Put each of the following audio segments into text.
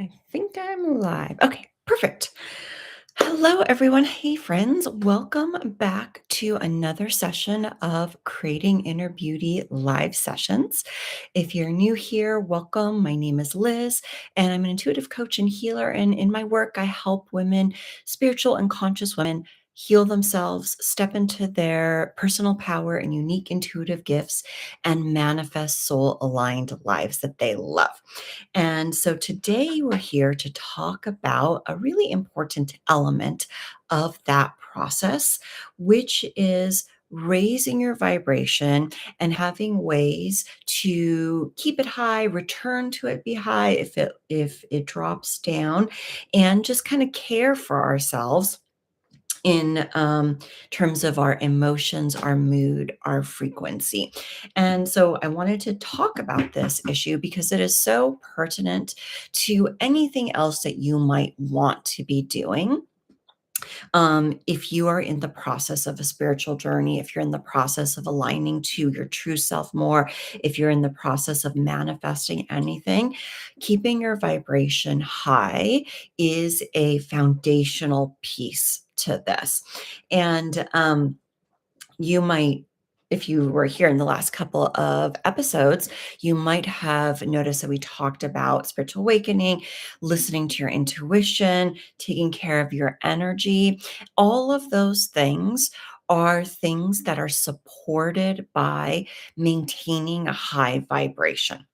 I think I'm live. Okay, perfect. Hello, everyone. Hey, friends. Welcome back to another session of Creating Inner Beauty live sessions. If you're new here, welcome. My name is Liz, and I'm an intuitive coach and healer. And in my work, I help women, spiritual and conscious women, heal themselves, step into their personal power and unique intuitive gifts, and manifest soul aligned lives that they love. And so today we're here to talk about a really important element of that process, which is raising your vibration and having ways to keep it high, return to it be high if it drops down, and just kind of care for ourselves in terms of our emotions, our mood, our frequency. And so I wanted to talk about this issue because it is so pertinent to anything else that you might want to be doing. If you are in the process of a spiritual journey, if you're in the process of aligning to your true self more, if you're in the process of manifesting anything, keeping your vibration high is a foundational piece to this. And you might, if you were here in the last couple of episodes, you might have noticed that we talked about spiritual awakening, listening to your intuition, taking care of your energy. All of those things are things that are supported by maintaining a high vibration.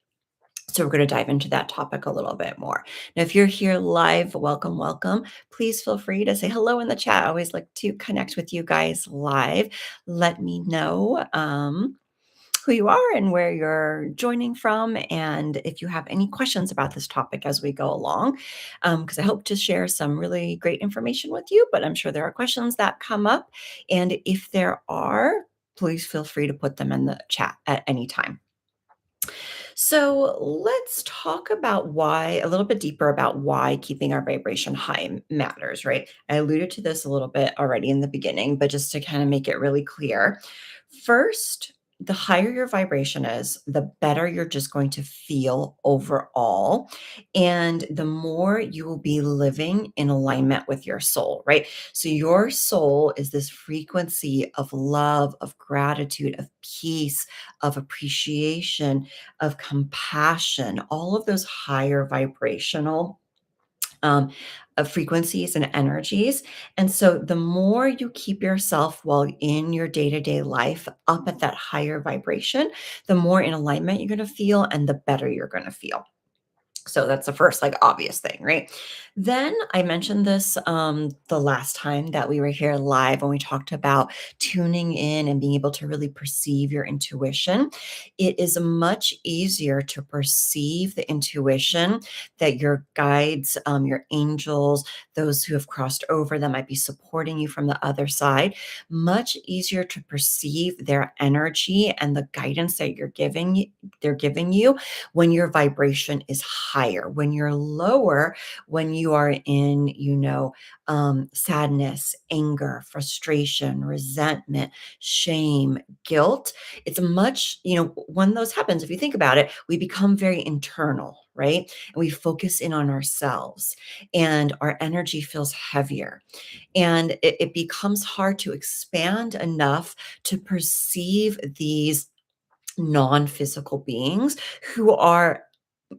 So we're going to dive into that topic a little bit more. Now, if you're here live, welcome, welcome. Please feel free to say hello in the chat. I always like to connect with you guys live. Let me know who you are and where you're joining from, and if you have any questions about this topic as we go along, because I hope to share some really great information with you, but I'm sure there are questions that come up. And if there are, please feel free to put them in the chat at any time. So let's talk about why, a little bit deeper about why keeping our vibration high matters, right? I alluded to this a little bit already in the beginning, but just to kind of make it really clear. First, the higher your vibration is, the better you're just going to feel overall. And the more you will be living in alignment with your soul, right? So, your soul is this frequency of love, of gratitude, of peace, of appreciation, of compassion, all of those higher vibrational um, frequencies and energies. And so the more you keep yourself while in your day to day life up at that higher vibration, the more in alignment you're going to feel and the better you're going to feel. So that's the first, like, obvious thing, right? Then I mentioned this the last time that we were here live when we talked about tuning in and being able to really perceive your intuition. It is much easier to perceive the intuition that your guides, your angels, those who have crossed over that might be supporting you from the other side, much easier to perceive their energy and the guidance that they're giving you when your vibration is higher. When you're lower, when you are in, sadness, anger, frustration, resentment, shame, guilt, it's much, when those happens, if you think about it, we become very internal, right? And we focus in on ourselves and our energy feels heavier. And it becomes hard to expand enough to perceive these non-physical beings who are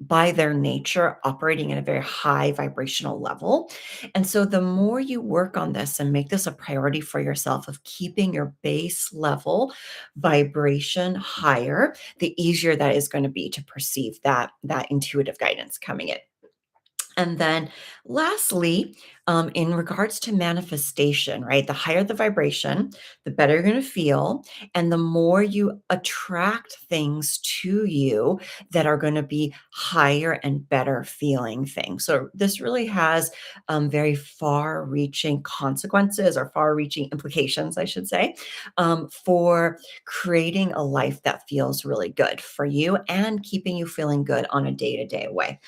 by their nature operating at a very high vibrational level. And so the more you work on this and make this a priority for yourself of keeping your base level vibration higher, the easier that is going to be to perceive that intuitive guidance coming in. And then lastly, in regards to manifestation, right? The higher the vibration, the better you're going to feel. And the more you attract things to you that are going to be higher and better feeling things. So this really has very far reaching consequences or far reaching implications, I should say, for creating a life that feels really good for you and keeping you feeling good on a day to day way.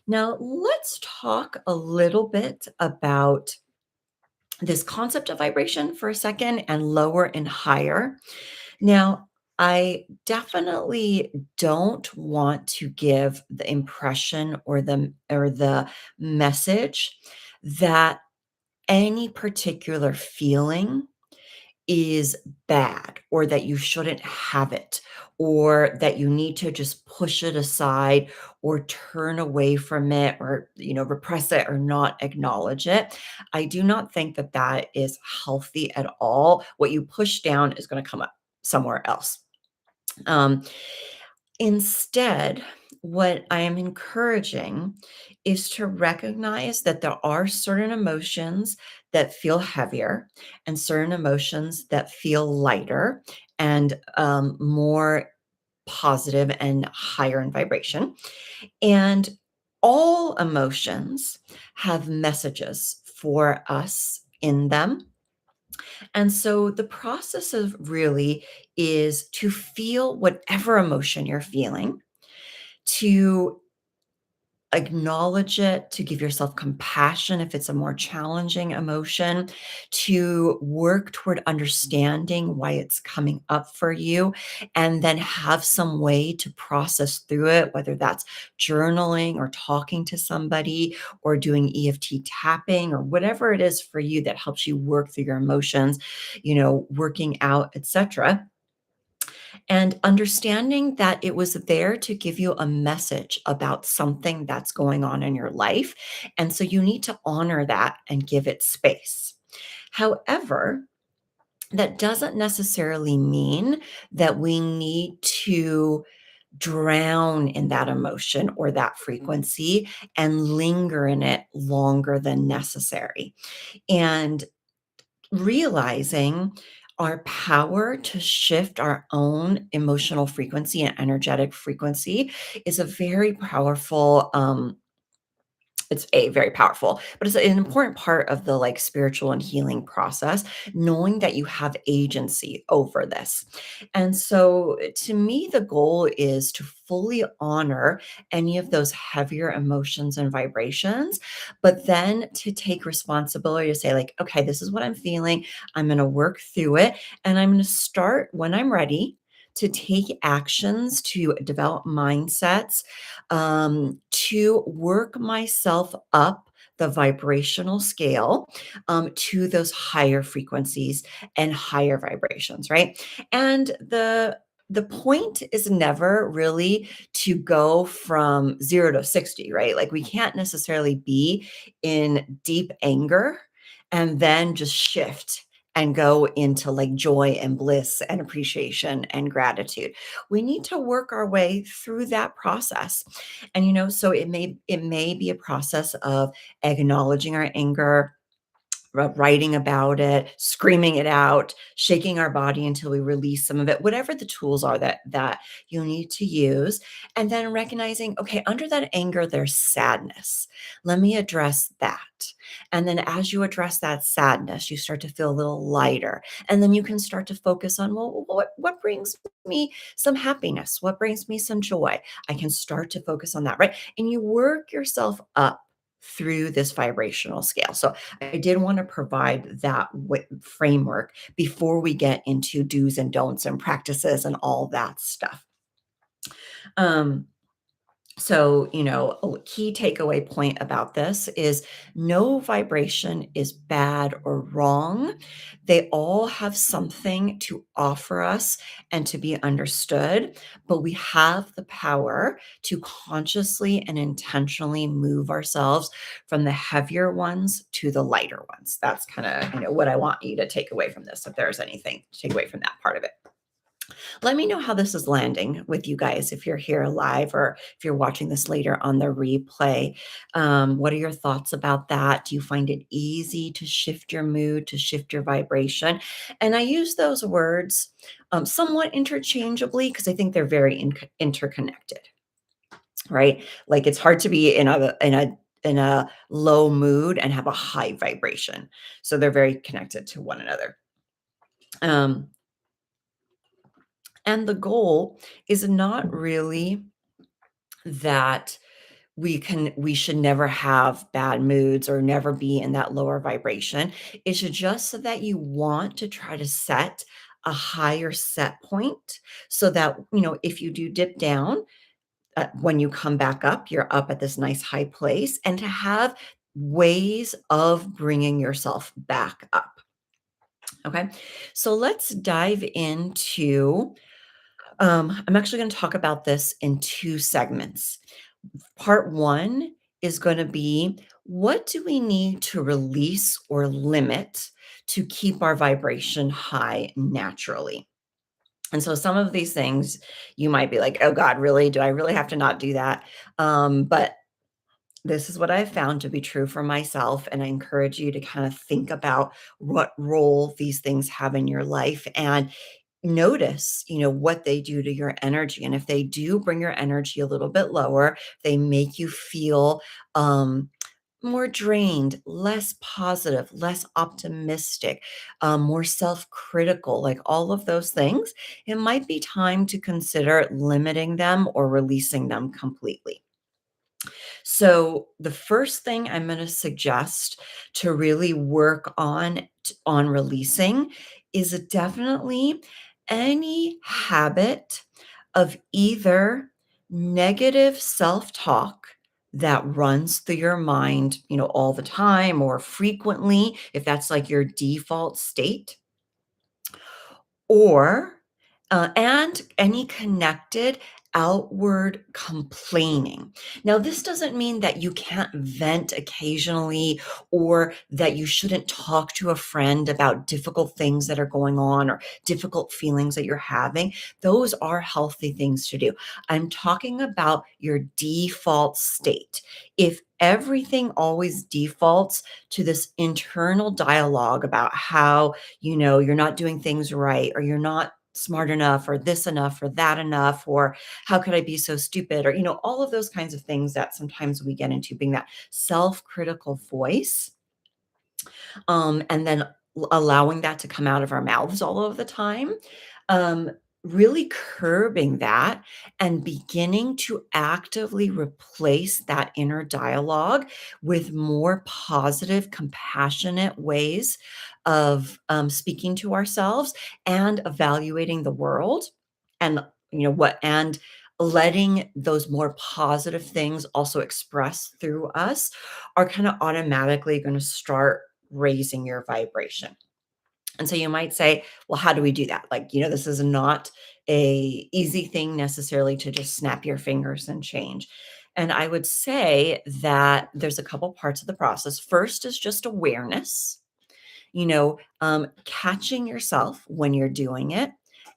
Now, let's talk a little bit about this concept of vibration for a second and lower and higher. Now, I definitely don't want to give the impression or the message that any particular feeling is bad or that you shouldn't have it or that you need to just push it aside or turn away from it or repress it or not acknowledge it. I do not think that that is healthy at all. What you push down is going to come up somewhere else. um, Instead, what I am encouraging is to recognize that there are certain emotions that feel heavier and certain emotions that feel lighter and more positive and higher in vibration. And all emotions have messages for us in them. And so the process of really is to feel whatever emotion you're feeling, to acknowledge it, to give yourself compassion if it's a more challenging emotion, to work toward understanding why it's coming up for you, and then have some way to process through it, whether that's journaling or talking to somebody or doing EFT tapping or whatever it is for you that helps you work through your emotions, working out, etc. And understanding that it was there to give you a message about something that's going on in your life. And so you need to honor that and give it space. However, that doesn't necessarily mean that we need to drown in that emotion or that frequency and linger in it longer than necessary. And realizing our power to shift our own emotional frequency and energetic frequency is a very powerful it's a very powerful, but it's an important part of the like spiritual and healing process, knowing that you have agency over this. And so to me, the goal is to fully honor any of those heavier emotions and vibrations, but then to take responsibility to say, like, okay, this is what I'm feeling. I'm going to work through it. And I'm going to start when I'm ready to take actions to develop mindsets to work myself up the vibrational scale to those higher frequencies and higher vibrations, right? And the point is never really to go from 0 to 60, right? Like we can't necessarily be in deep anger and then just shift and go into like joy and bliss and appreciation and gratitude. We need to work our way through that process. And so it may be a process of acknowledging our anger, writing about it, screaming it out, shaking our body until we release some of it, whatever the tools are that you need to use. And then recognizing, okay, under that anger, there's sadness. Let me address that. And then as you address that sadness, you start to feel a little lighter. And then you can start to focus on, well, what brings me some happiness? What brings me some joy? I can start to focus on that, right? And you work yourself up through this vibrational scale. So I did want to provide that framework before we get into do's and don'ts and practices and all that stuff. Um, so, a key takeaway point about this is no vibration is bad or wrong. They all have something to offer us and to be understood, but we have the power to consciously and intentionally move ourselves from the heavier ones to the lighter ones. That's kind of, what I want you to take away from this, if there's anything to take away from that part of it. Let me know how this is landing with you guys if you're here live or if you're watching this later on the replay. What are your thoughts about that? Do you find it easy to shift your mood, to shift your vibration? And I use those words somewhat interchangeably because I think they're very interconnected, right? Like it's hard to be in a low mood and have a high vibration. So they're very connected to one another. Um, and the goal is not really that we should never have bad moods or never be in that lower vibration. It's just so that you want to try to set a higher set point so that, if you do dip down, when you come back up, you're up at this nice high place, and to have ways of bringing yourself back up. Okay. So let's dive into, I'm actually going to talk about this in two segments. Part one is going to be, what do we need to release or limit to keep our vibration high naturally? And so some of these things you might be like, oh God, really? Do I really have to not do that? But this is what I've found to be true for myself. And I encourage you to kind of think about what role these things have in your life and notice, what they do to your energy. And if they do bring your energy a little bit lower, they make you feel more drained, less positive, less optimistic, more self critical, like all of those things, it might be time to consider limiting them or releasing them completely. So the first thing I'm going to suggest to really work on releasing is definitely any habit of either negative self-talk that runs through your mind, all the time or frequently, if that's like your default state, or and any connected outward complaining. Now, this doesn't mean that you can't vent occasionally or that you shouldn't talk to a friend about difficult things that are going on or difficult feelings that you're having. Those are healthy things to do. I'm talking about your default state. If everything always defaults to this internal dialogue about how you're not doing things right, or you're not smart enough, or this enough, or that enough, or how could I be so stupid, or, all of those kinds of things that sometimes we get into, being that self-critical voice, and then allowing that to come out of our mouths all of the time. Um, Really curbing that and beginning to actively replace that inner dialogue with more positive, compassionate ways of speaking to ourselves and evaluating the world, and and letting those more positive things also express through us are kind of automatically going to start raising your vibration. And so you might say, well, how do we do that? Like, this is not a easy thing necessarily to just snap your fingers and change. And I would say that there's a couple parts of the process. First is just awareness, catching yourself when you're doing it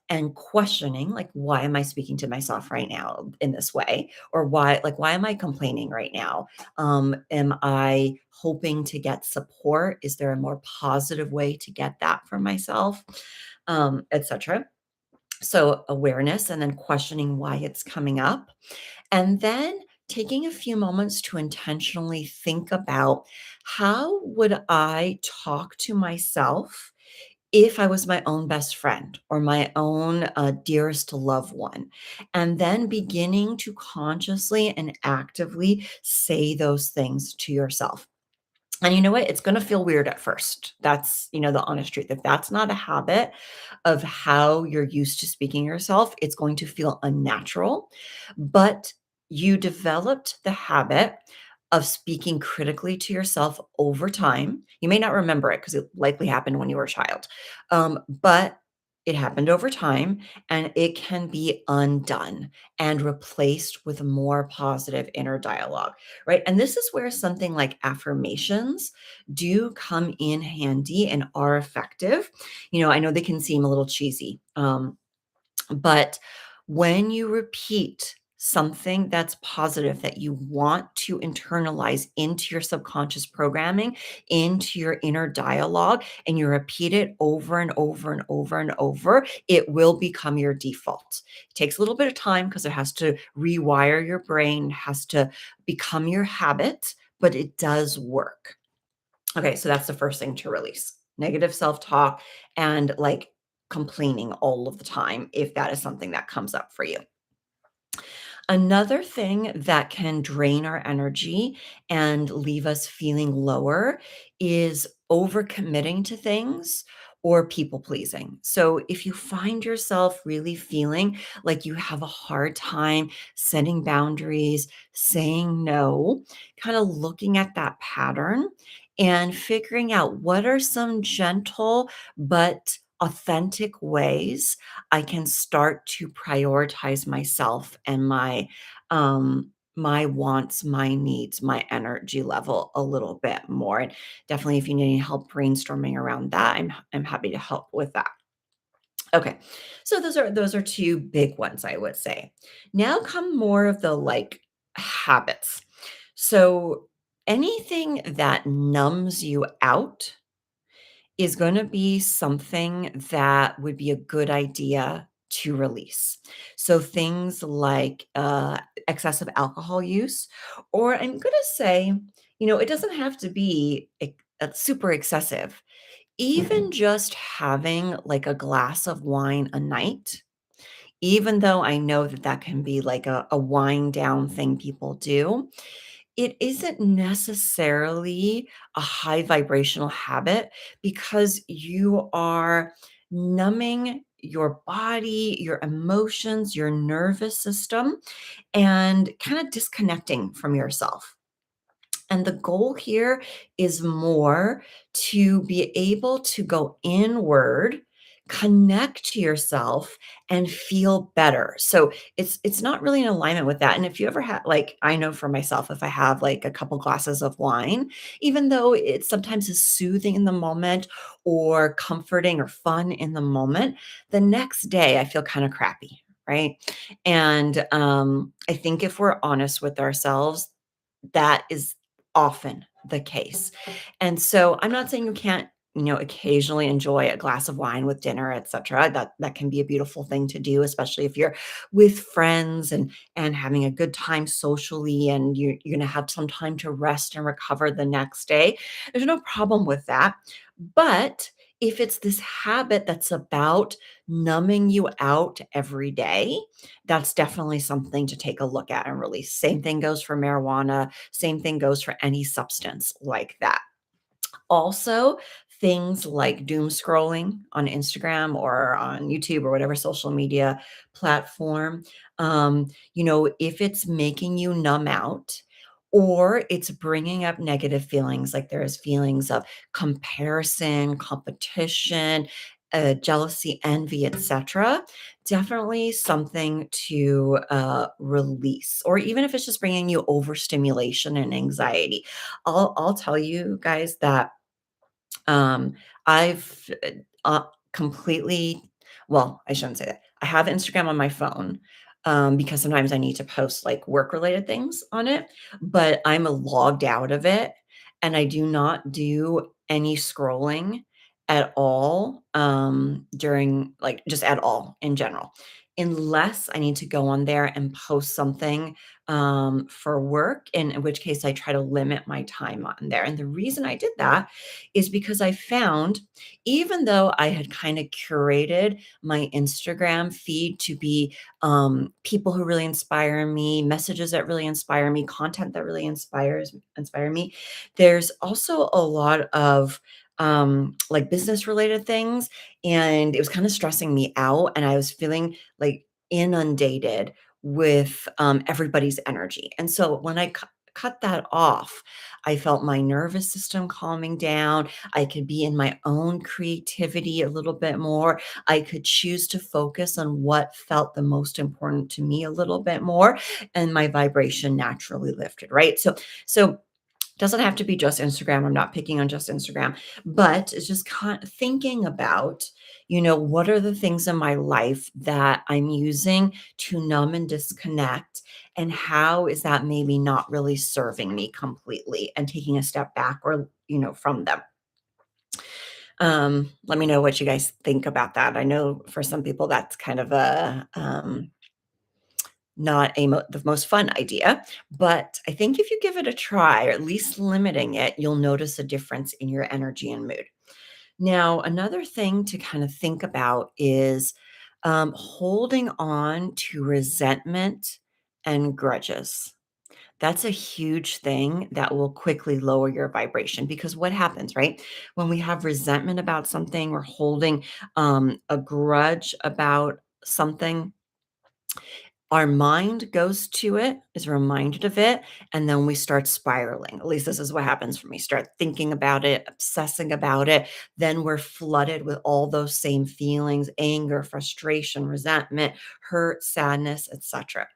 and questioning, like, why am I speaking to myself right now in this way? Or why am I complaining right now? Am I hoping to get support? Is there a more positive way to get that for myself? Etc. So awareness and then questioning why it's coming up. And then taking a few moments to intentionally think about, how would I talk to myself if I was my own best friend or my own dearest loved one? And then beginning to consciously and actively say those things to yourself. And you know what? It's going to feel weird at first. That's, the honest truth. If that's not a habit of how you're used to speaking yourself, it's going to feel unnatural. But you developed the habit of speaking critically to yourself over time. You may not remember it because it likely happened when you were a child, but it happened over time, and it can be undone and replaced with a more positive inner dialogue, right? And this is where something like affirmations do come in handy and are effective. I know they can seem a little cheesy, but when you repeat something that's positive that you want to internalize into your subconscious programming, into your inner dialogue, and you repeat it over and over and over and over, it will become your default. It takes a little bit of time because it has to rewire your brain, has to become your habit, but it does work. Okay, so that's the first thing to release. Negative self-talk and like complaining all of the time, if that is something that comes up for you. Another thing that can drain our energy and leave us feeling lower is overcommitting to things or people pleasing. So if you find yourself really feeling like you have a hard time setting boundaries, saying no, kind of looking at that pattern and figuring out what are some gentle but authentic ways I can start to prioritize myself and my wants, my needs, my energy level a little bit more. And definitely if you need any help brainstorming around that, I'm happy to help with that. Okay. So those are two big ones I would say. Now come more of the like habits. So anything that numbs you out is going to be something that would be a good idea to release. So things like excessive alcohol use, or I'm going to say, it doesn't have to be super excessive. Even just having like a glass of wine a night, even though I know that that can be like a wind down thing people do, it isn't necessarily a high vibrational habit because you are numbing your body, your emotions, your nervous system, and kind of disconnecting from yourself. And the goal here is more to be able to go inward, connect to yourself, and feel better. So it's not really in alignment with that. And if you ever had like I know for myself, if I have like a couple glasses of wine, even though it sometimes is soothing in the moment or comforting or fun in the moment, the next day I feel kind of crappy. Right. And I think if we're honest with ourselves, that is often the case. And so I'm not saying you can't, occasionally enjoy a glass of wine with dinner, etc. That can be a beautiful thing to do, especially if you're with friends and having a good time socially and you're going to have some time to rest and recover the next day. There's no problem with that. But if it's this habit that's about numbing you out every day, that's definitely something to take a look at and release. Same thing goes for marijuana. Same thing goes for any substance like that. Also, things like doom scrolling on Instagram or on YouTube or whatever social media platform, if it's making you numb out or it's bringing up negative feelings, like there's feelings of comparison, competition, jealousy, envy, etc., definitely something to release. Or even if it's just bringing you overstimulation and anxiety, I'll tell you guys that um, I've completely well, I shouldn't say that. I have Instagram on my phone, because sometimes I need to post, like, work-related things on it, but I'm logged out of it, and I do not do any scrolling at all, during like, just at all in general, unless I need to go on there and post something, for work, in which case I try to limit my time on there, and the reason I did that is because I found even though I had kind of curated my Instagram feed to be people who really inspire me, messages that really inspire me, content that really inspire me, there's also a lot of like business related things, and it was kind of stressing me out, and I was feeling like inundated with everybody's energy. And so when I cut that off, I felt my nervous system calming down. I could be in my own creativity a little bit more. I could choose to focus on what felt the most important to me a little bit more, and my vibration naturally lifted, right? So doesn't have to be just Instagram. I'm not picking on just Instagram, but it's just kind of thinking about, what are the things in my life that I'm using to numb and disconnect? And how is that maybe not really serving me completely and taking a step back or, from them? Let me know what you guys think about that. I know for some people that's kind of a not the most fun idea, but I think if you give it a try, or at least limiting it, you'll notice a difference in your energy and mood. Now, another thing to kind of think about is holding on to resentment and grudges. That's a huge thing that will quickly lower your vibration because what happens, right? When we have resentment about something, we're holding a grudge about something, our mind goes to it, is reminded of it, and then we start spiraling. At least this is what happens for me. Start thinking about it, obsessing about it. Then we're flooded with all those same feelings, anger, frustration, resentment, hurt, sadness, etc.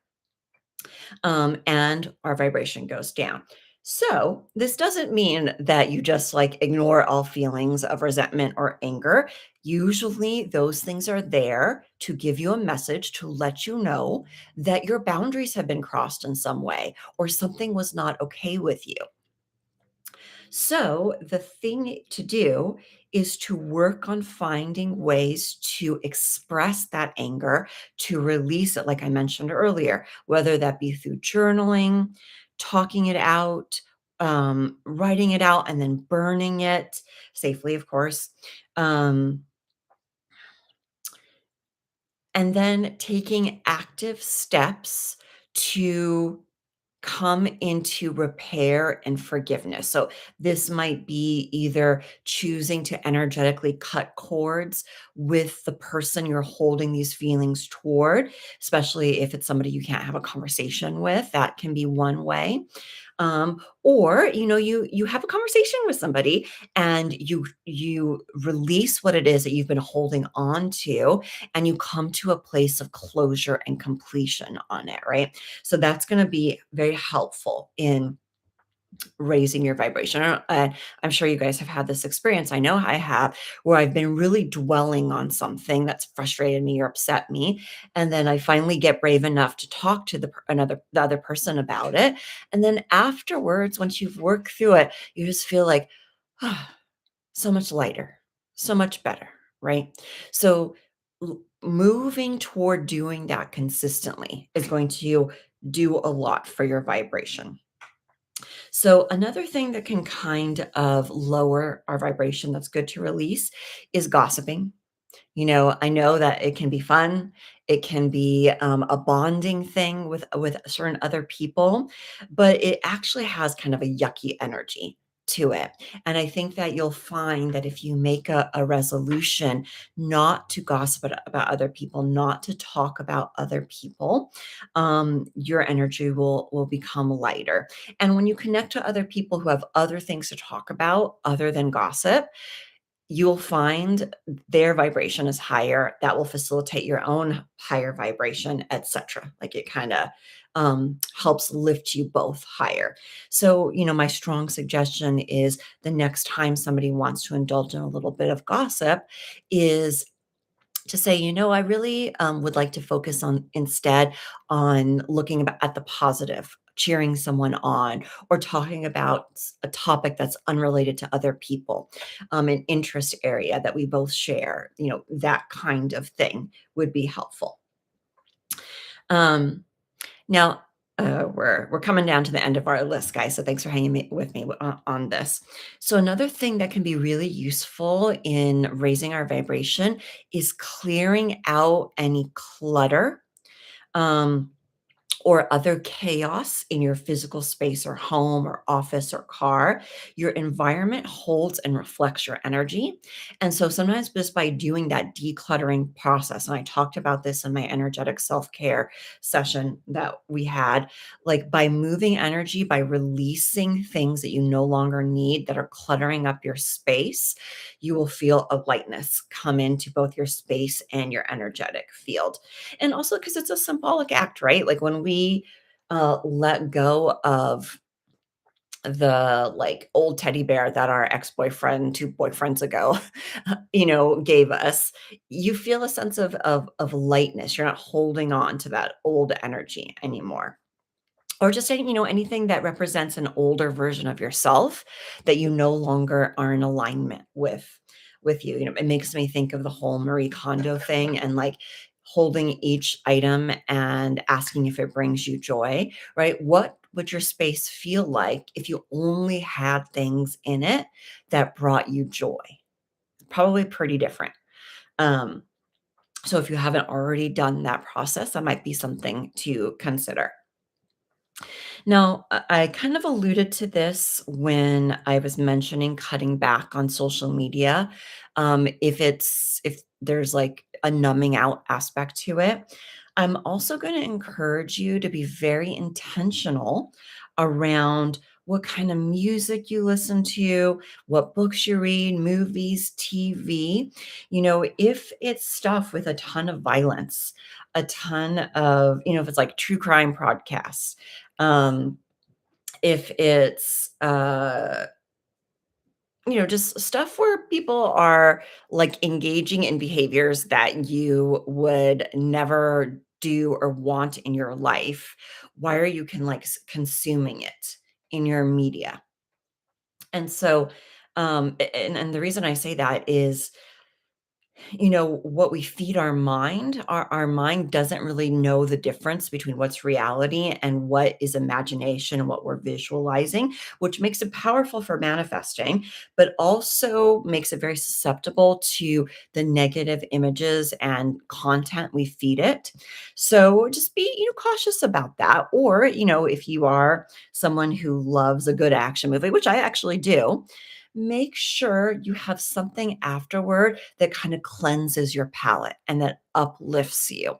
And our vibration goes down. So, this doesn't mean that you just like ignore all feelings of resentment or anger. Usually, those things are there to give you a message to let you know that your boundaries have been crossed in some way or something was not okay with you. So, the thing to do is to work on finding ways to express that anger, to release it, like I mentioned earlier, whether that be through journaling, talking it out, writing it out, and then burning it safely, of course. Um, and then taking active steps to come into repair and forgiveness. So, this might be either choosing to energetically cut cords with the person you're holding these feelings toward, especially if it's somebody you can't have a conversation with. That can be one way. Or you have a conversation with somebody and you release what it is that you've been holding on to, and you come to a place of closure and completion on it, right? So that's going to be very helpful in raising your vibration. I'm sure you guys have had this experience. I know I have, where I've been really dwelling on something that's frustrated me or upset me, and then I finally get brave enough to talk to the other person about it, and then afterwards, once you've worked through it, you just feel like, ah, so much lighter, so much better, right? So moving toward doing that consistently is going to do a lot for your vibration. So, another thing that can kind of lower our vibration that's good to release is gossiping. I know that it can be fun. It can be a bonding thing with certain other people, but it actually has kind of a yucky energy to it. And I think that you'll find that if you make a resolution not to gossip about other people, not to talk about other people, your energy will become lighter. And when you connect to other people who have other things to talk about other than gossip, you'll find their vibration is higher. That will facilitate your own higher vibration, etc. Like it kind of helps lift you both higher. So, my strong suggestion is the next time somebody wants to indulge in a little bit of gossip, is to say, I really would like to focus on instead on looking at the positive, cheering someone on, or talking about a topic that's unrelated to other people, an interest area that we both share, that kind of thing would be helpful. Um, Now, we're coming down to the end of our list, guys. So thanks for hanging with me on this. So another thing that can be really useful in raising our vibration is clearing out any clutter. Um, or other chaos in your physical space or home or office or car. Your environment holds and reflects your energy. And so sometimes just by doing that decluttering process, and I talked about this in my energetic self care session that we had, like by moving energy, by releasing things that you no longer need that are cluttering up your space, you will feel a lightness come into both your space and your energetic field. And also because it's a symbolic act, right? Like when we let go of the like old teddy bear that our ex-boyfriend 2 boyfriends ago gave us, you feel a sense of lightness. You're not holding on to that old energy anymore, or just saying, anything that represents an older version of yourself that you no longer are in alignment with you. It makes me think of the whole Marie Kondo thing, and like holding each item and asking if it brings you joy, right? What would your space feel like if you only had things in it that brought you joy? Probably pretty different. Um, so if you haven't already done that process, that might be something to consider. Now, I kind of alluded to this when I was mentioning cutting back on social media. If there's like a numbing out aspect to it, I'm also going to encourage you to be very intentional around what kind of music you listen to, what books you read, movies, TV. If it's stuff with a ton of violence, a ton of, if it's like true crime podcasts, if it's, just stuff where people are like engaging in behaviors that you would never do or want in your life, why are you consuming it in your media? And so, and the reason I say that is, what we feed our mind doesn't really know the difference between what's reality and what is imagination and what we're visualizing, which makes it powerful for manifesting, but also makes it very susceptible to the negative images and content we feed it. So just be, cautious about that. Or, if you are someone who loves a good action movie, which I actually do, make sure you have something afterward that kind of cleanses your palate and that uplifts you,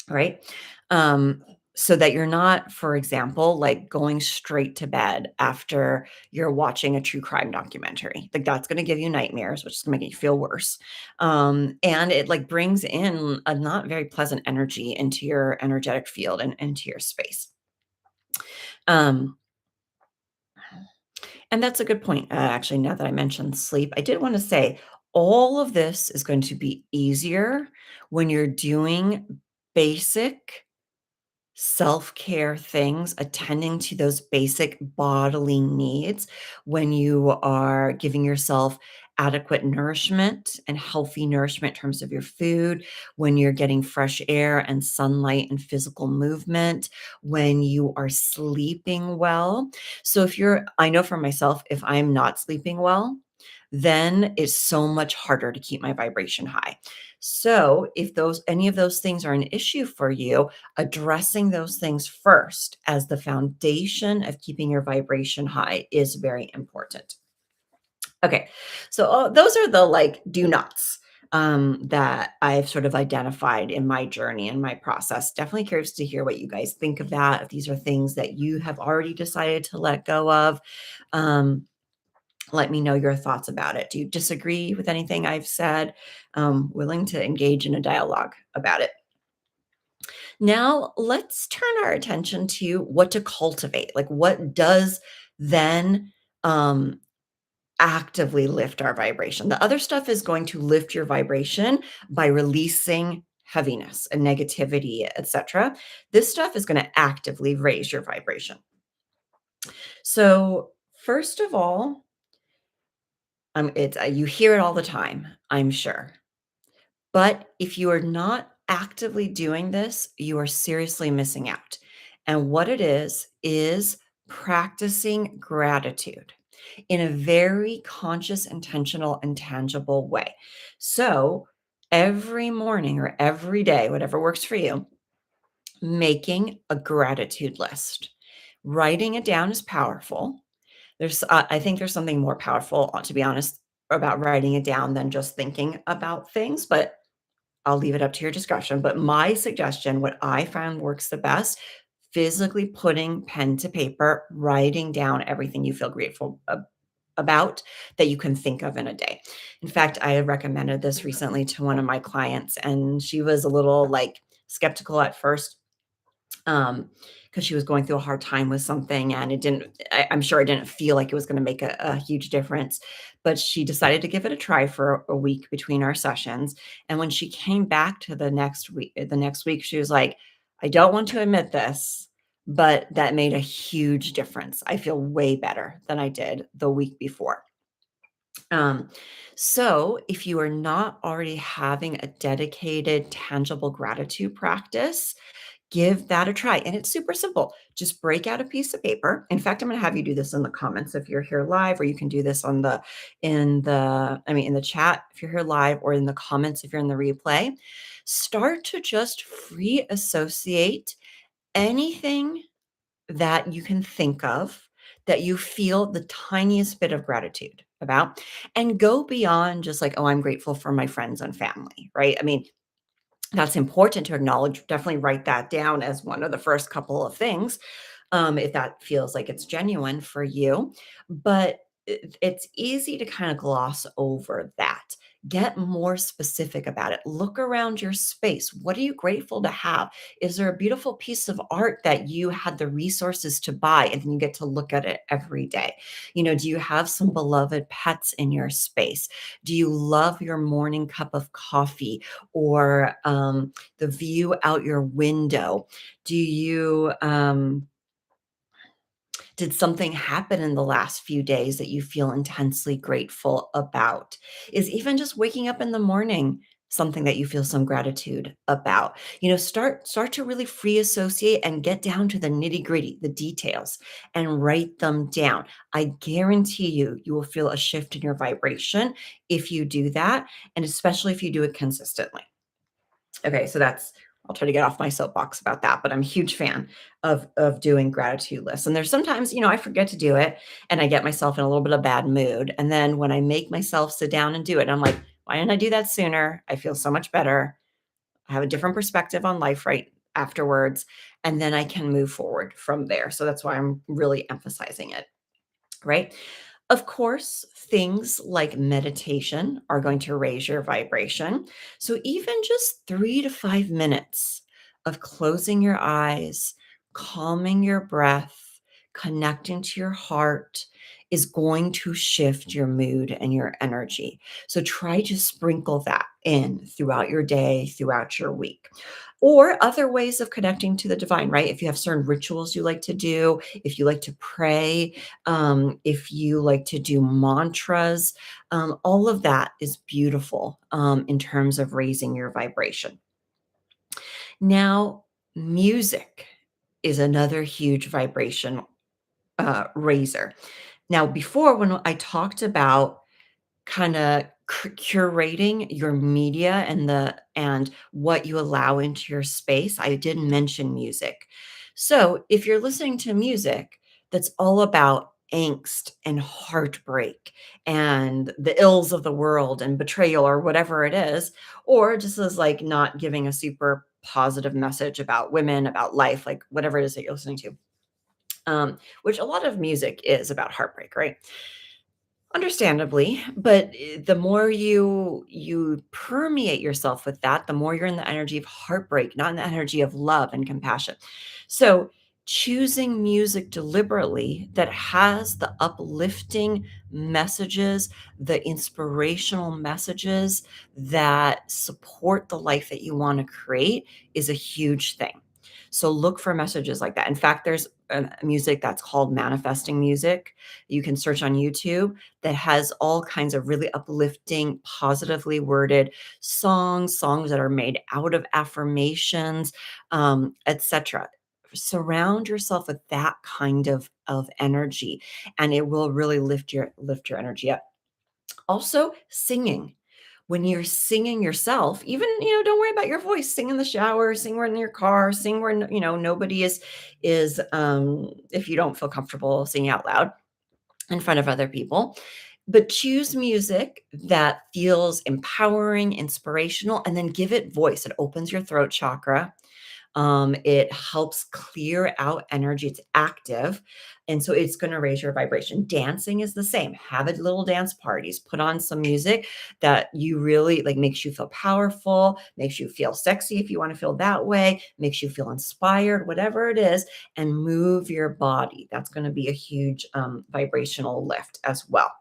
right? Um, so that you're not, for example, like going straight to bed after you're watching a true crime documentary. Like that's going to give you nightmares, which is going to make you feel worse. And it like brings in a not very pleasant energy into your energetic field and into your space. Um, And that's a good point. Actually, now that I mentioned sleep, I did want to say all of this is going to be easier when you're doing basic self-care things, attending to those basic bodily needs, when you are giving yourself adequate nourishment and healthy nourishment in terms of your food, when you're getting fresh air and sunlight and physical movement, when you are sleeping well. So I know for myself, if I'm not sleeping well, then it's so much harder to keep my vibration high. So if any of those things are an issue for you, addressing those things first as the foundation of keeping your vibration high is very important. Okay, so those are the like do nots that I've sort of identified in my journey and my process. Definitely curious to hear what you guys think of that. If these are things that you have already decided to let go of, um, let me know your thoughts about it. Do you disagree with anything I've said? Willing to engage in a dialogue about it. Now, let's turn our attention to what to cultivate. Like, what does then um, actively lift our vibration? The other stuff is going to lift your vibration by releasing heaviness and negativity, etc. This stuff is going to actively raise your vibration. So, first of all, it's you hear it all the time, I'm sure. But if you are not actively doing this, you are seriously missing out. And what it is practicing gratitude in a very conscious, intentional, and tangible way. So every morning or every day, whatever works for you, making a gratitude list. Writing it down is powerful. I think there's something more powerful, to be honest, about writing it down than just thinking about things, but I'll leave it up to your discretion, but my suggestion, what I found works the best, physically putting pen to paper, writing down everything you feel grateful about that you can think of in a day. In fact, I had recommended this recently to one of my clients, and she was a little like skeptical at first, because she was going through a hard time with something and I'm sure it didn't feel like it was going to make a huge difference, but she decided to give it a try for a week between our sessions. And when she came back to the next week, she was like, I don't want to admit this, but that made a huge difference. I feel way better than I did the week before. Um, so if you are not already having a dedicated, tangible gratitude practice, give that a try, and it's super simple. Just break out a piece of paper. In fact, I'm gonna have you do this in the comments if you're here live, or you can do this in the chat if you're here live, or in the comments if you're in the replay. Start to just free associate anything that you can think of that you feel the tiniest bit of gratitude about, and go beyond just like, oh, I'm grateful for my friends and family, right? I mean, that's important to acknowledge. Definitely write that down as one of the first couple of things, if that feels like it's genuine for you. But it's easy to kind of gloss over that. Get more specific about it. Look around your space. What are you grateful to have? Is there a beautiful piece of art that you had the resources to buy and then you get to look at it every day? Do you have some beloved pets in your space? Do you love your morning cup of coffee or the view out your window? Do you, did something happen in the last few days that you feel intensely grateful about? Is even just waking up in the morning something that you feel some gratitude about? Start to really free associate and get down to the nitty-gritty, the details, and write them down. I guarantee you will feel a shift in your vibration if you do that, and especially if you do it consistently. Okay, so that's I'll try to get off my soapbox about that, but I'm a huge fan of doing gratitude lists. And there's sometimes, I forget to do it and I get myself in a little bit of bad mood. And then when I make myself sit down and do it, I'm like, why didn't I do that sooner? I feel so much better. I have a different perspective on life right afterwards. And then I can move forward from there. So that's why I'm really emphasizing it. Right. Of course, things like meditation are going to raise your vibration. So, even just 3 to 5 minutes of closing your eyes, calming your breath, connecting to your heart is going to shift your mood and your energy. So, try to sprinkle that in throughout your day, throughout your week. Or other ways of connecting to the divine, right? If you have certain rituals you like to do, if you like to pray, if you like to do mantras, all of that is beautiful in terms of raising your vibration. Now, music is another huge vibration raiser. Now, before when I talked about kinda curating your media and what you allow into your space, I didn't mention music. So, if you're listening to music that's all about angst and heartbreak and the ills of the world and betrayal or whatever it is, or just as, like, not giving a super positive message about women, about life, like, whatever it is that you're listening to, which a lot of music is about heartbreak, right? Understandably, but, the more you permeate yourself with that, the more you're in the energy of heartbreak, not in the energy of love and compassion. So, choosing music deliberately that has the uplifting messages, the inspirational messages that support the life that you wanna create is a huge thing. So, look for messages like that. In fact, there's, music that's called manifesting music. You can search on YouTube that has all kinds of really uplifting, positively worded songs that are made out of affirmations, etc. Surround yourself with that kind of energy, and it will really lift your energy up. Also, singing. When you're singing yourself, even, don't worry about your voice. Sing in the shower, sing when in your car, sing when, nobody is if you don't feel comfortable singing out loud in front of other people. But choose music that feels empowering, inspirational, and then give it voice. It opens your throat chakra. It helps clear out energy. It's active. And so it's going to raise your vibration. Dancing is the same. Have a little dance parties. Put on some music that you really like, makes you feel powerful, makes you feel sexy if you want to feel that way, makes you feel inspired, whatever it is, and move your body. That's going to be a huge vibrational lift as well.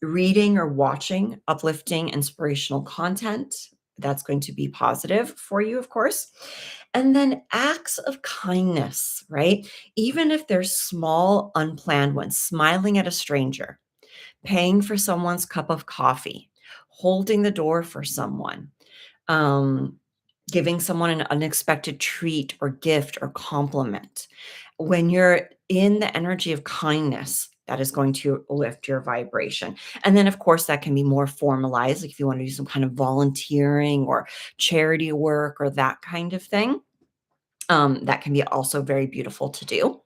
Reading or watching uplifting, inspirational content. That's going to be positive for you, of course. And then acts of kindness, right? Even if they're small, unplanned ones, smiling at a stranger, paying for someone's cup of coffee, holding the door for someone, um, giving someone an unexpected treat or gift or compliment. When you're in the energy of kindness, that is going to lift your vibration. And then, of course, that can be more formalized. Like if you want to do some kind of volunteering or charity work or that kind of thing. That can be also very beautiful to do.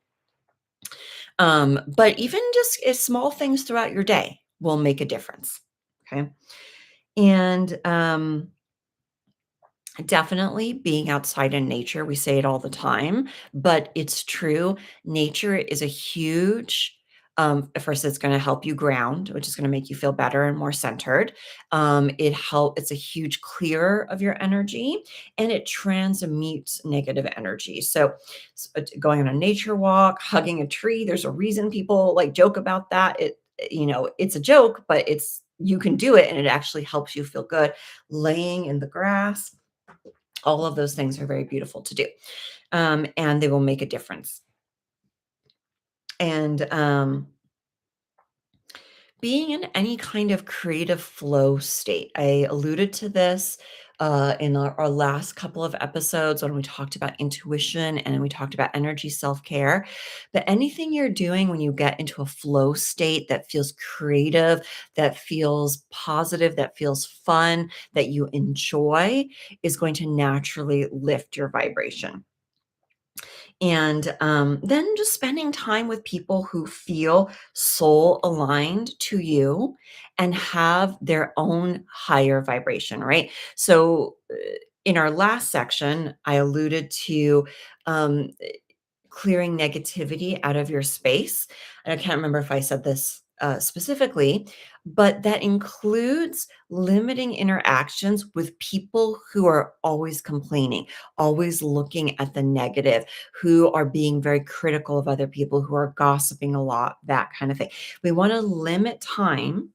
But even just small things throughout your day will make a difference. Okay. And definitely being outside in nature, we say it all the time, but it's true. Nature is a huge, first, it's going to help you ground, which is going to make you feel better and more centered. It's a huge clearer of your energy, and it transmutes negative energy. So, going on a nature walk, hugging a tree, there's a reason people like joke about that. It's a joke, but you can do it and it actually helps you feel good. Laying in the grass, all of those things are very beautiful to do, and they will make a difference. And being in any kind of creative flow state. I alluded to this in our last couple of episodes when we talked about intuition and we talked about energy self care. But anything you're doing when you get into a flow state that feels creative, that feels positive, that feels fun, that you enjoy, is going to naturally lift your vibration. And then just spending time with people who feel soul aligned to you and have their own higher vibration, right? So, in our last section, I alluded to um, clearing negativity out of your space. And I can't remember if I said this specifically, but that includes limiting interactions with people who are always complaining, always looking at the negative, who are being very critical of other people, who are gossiping a lot, that kind of thing. We want to limit time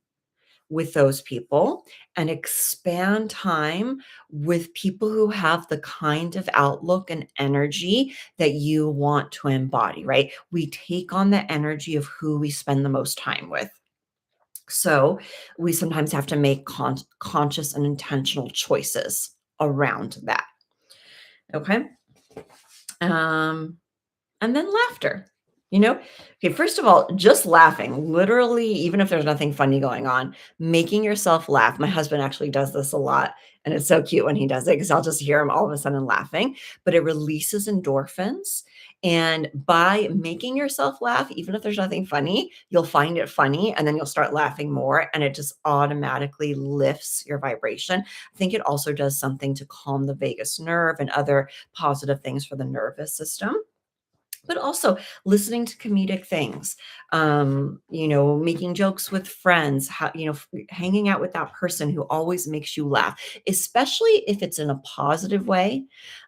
with those people and expand time with people who have the kind of outlook and energy that you want to embody, right? We take on the energy of who we spend the most time with. So we sometimes have to make conscious and intentional choices around that. Okay. Um, And then laughter, you know? Okay, first of all, just laughing, literally, even if there's nothing funny going on, making yourself laugh. My husband actually does this a lot, and it's so cute when he does it because I'll just hear him all of a sudden laughing, but it releases endorphins. And by making yourself laugh, even if there's nothing funny, you'll find it funny and then you'll start laughing more, and it just automatically lifts your vibration. I think it also does something to calm the vagus nerve and other positive things for the nervous system, but also listening to comedic things, making jokes with friends, hanging out with that person who always makes you laugh, especially if it's in a positive way,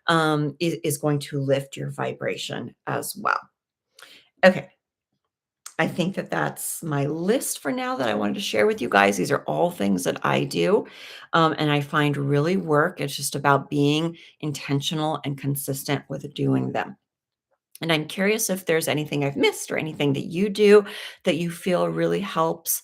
is going to lift your vibration as well. Okay. I think that that's my list for now that I wanted to share with you guys. These are all things that I do, and I find really work. It's just about being intentional and consistent with doing them. And I'm curious if there's anything I've missed or anything that you do that you feel really helps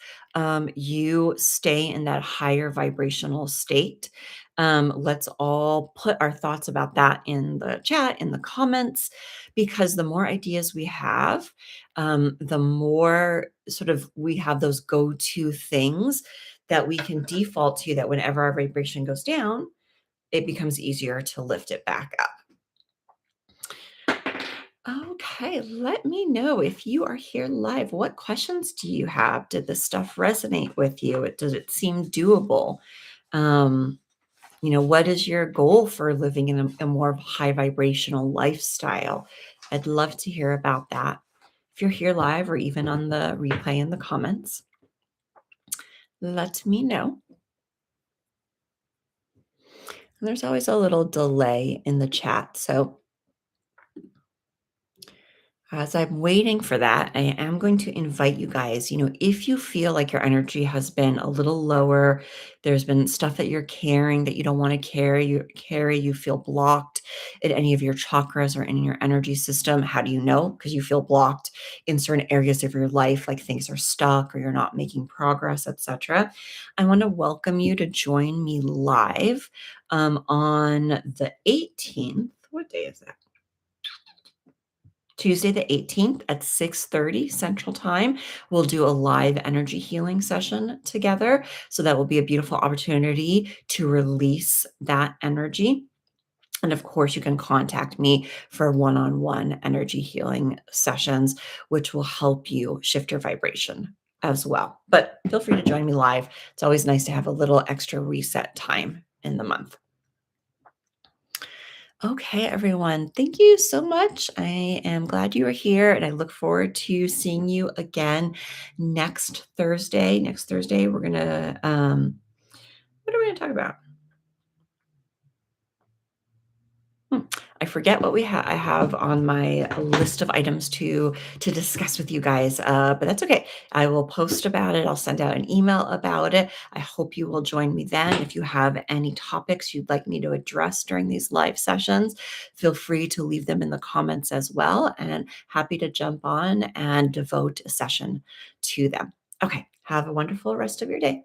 you stay in that higher vibrational state. Let's all put our thoughts about that in the chat, in the comments, because the more ideas we have, the more sort of we have those go to things that we can default to, that whenever our vibration goes down, it becomes easier to lift it back up. Okay, let me know if you are here live. What questions do you have? Did this stuff resonate with you? Does it seem doable? Um, what is your goal for living in a more high vibrational lifestyle? I'd love to hear about that. If you're here live or even on the replay in the comments, let me know. And there's always a little delay in the chat. So as I'm waiting for that, I am going to invite you guys, if you feel like your energy has been a little lower, there's been stuff that you're carrying that you don't want to you feel blocked in any of your chakras or in your energy system. How do you know? Because you feel blocked in certain areas of your life, like things are stuck or you're not making progress, etc. I want to welcome you to join me live on the 18th. What day is that? Tuesday the 18th at 6:30 Central Time. We'll do a live energy healing session together. So that will be a beautiful opportunity to release that energy. And of course, you can contact me for one on one energy healing sessions, which will help you shift your vibration as well. But feel free to join me live. It's always nice to have a little extra reset time in the month. Okay, everyone, thank you so much. I am glad you are here and I look forward to seeing you again next Thursday. Next Thursday, we're going to, what are we going to talk about? Hmm, I forget what I have on my list of items to discuss with you guys, but that's okay. I will post about it. I'll send out an email about it. I hope you will join me then. If you have any topics you'd like me to address during these live sessions, feel free to leave them in the comments as well, and happy to jump on and devote a session to them. Okay, have a wonderful rest of your day.